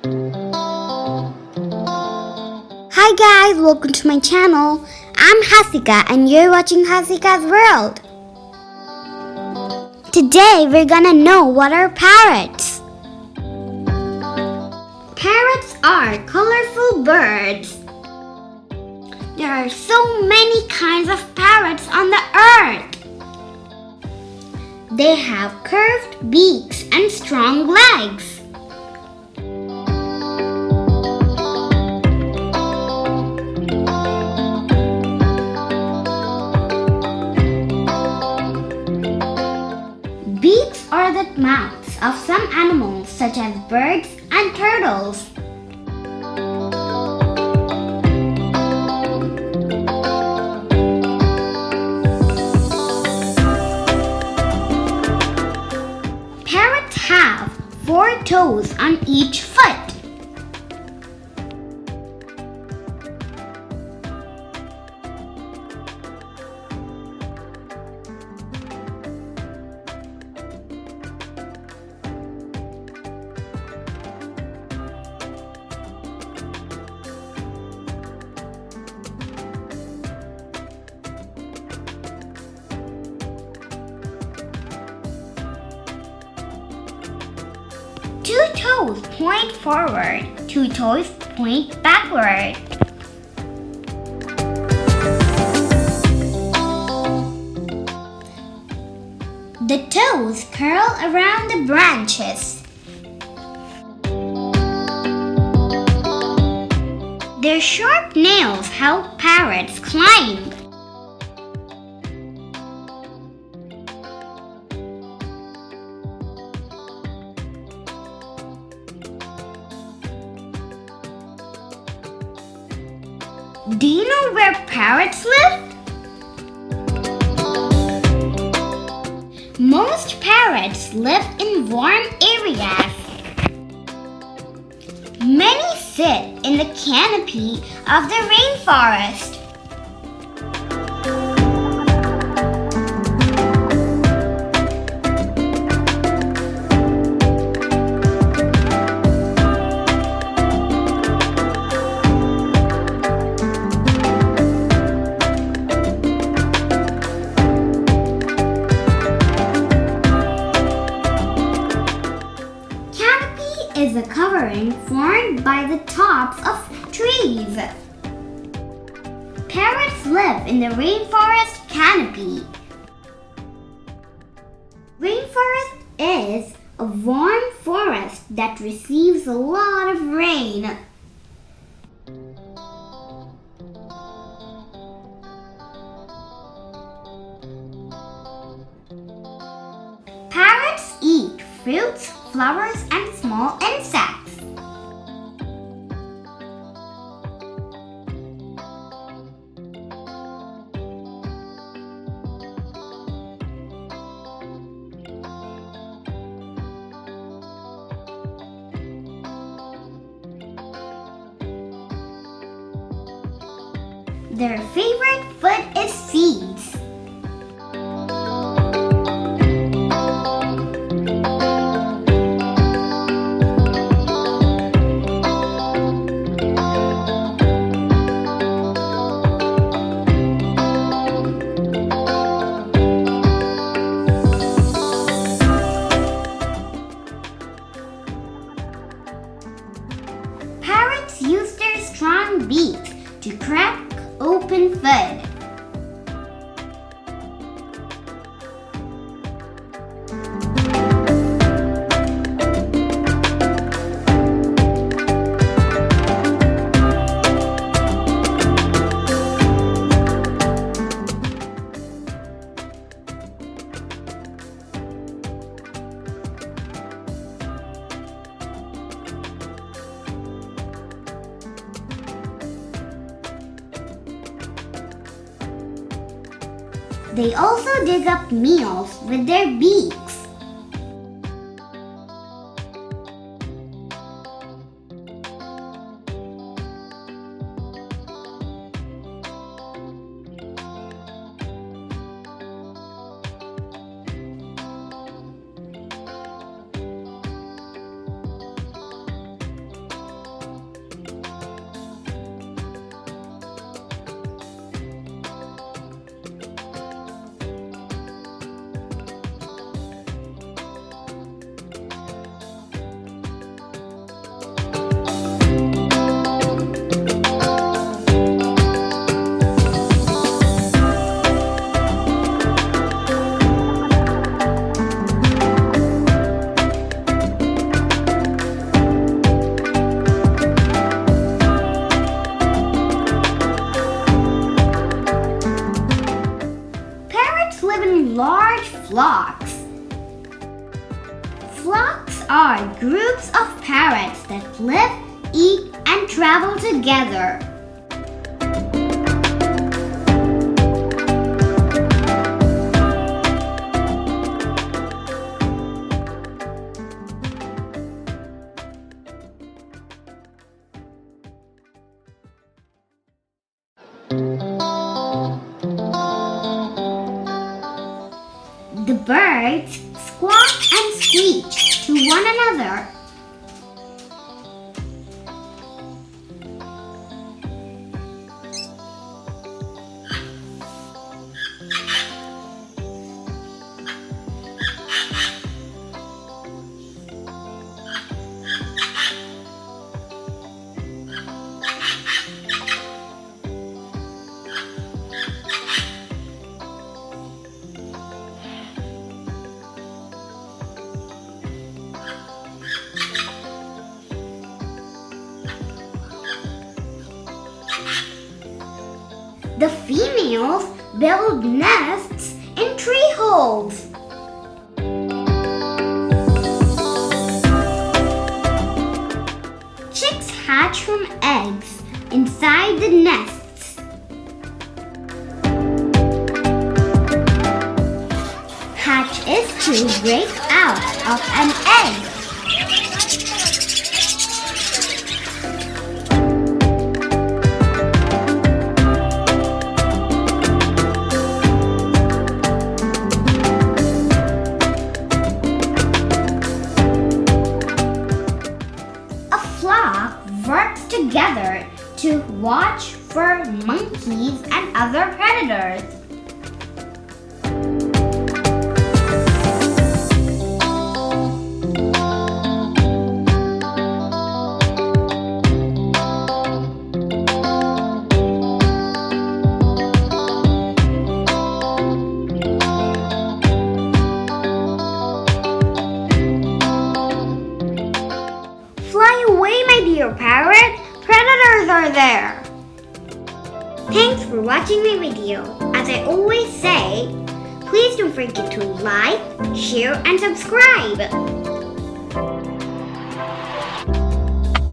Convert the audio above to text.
Hi guys, welcome to my channel. I'm Haasika and you're watching Haasika's World. Today we're gonna know what are parrots. Parrots are colorful birds. There are so many kinds of parrots on the earth. They have curved beaks and strong legs. Beaks are the mouths of some animals such as birds and turtles. Parrots have 4 toes on each foot. Two toes point forward, 2 toes point backward. The toes curl around the branches. Their sharp nails help parrots climb. Do you know where parrots live? Most parrots live in warm areas. Many sit in the canopy of the rainforest. Is a covering formed by the tops of trees. Parrots live in the rainforest canopy. Rainforest is a warm forest that receives a lot of rain. Parrots eat fruits, flowers, and small insects. Their favorite food is seeds. Parrots use their strong beaks to crack open food. They also dig up meals with their beaks. flocks. Flocks are groups of parrots that live, eat, and travel together. The birds squawk and screech to one another. The females build nests in tree holes. Chicks hatch from eggs inside the nests. Hatch is to break out of an egg. Works together to watch for monkeys and other predators. Fly away, my dear parrot! Predators are there! Thanks for watching my video. As I always say, please don't forget to like, share, and subscribe.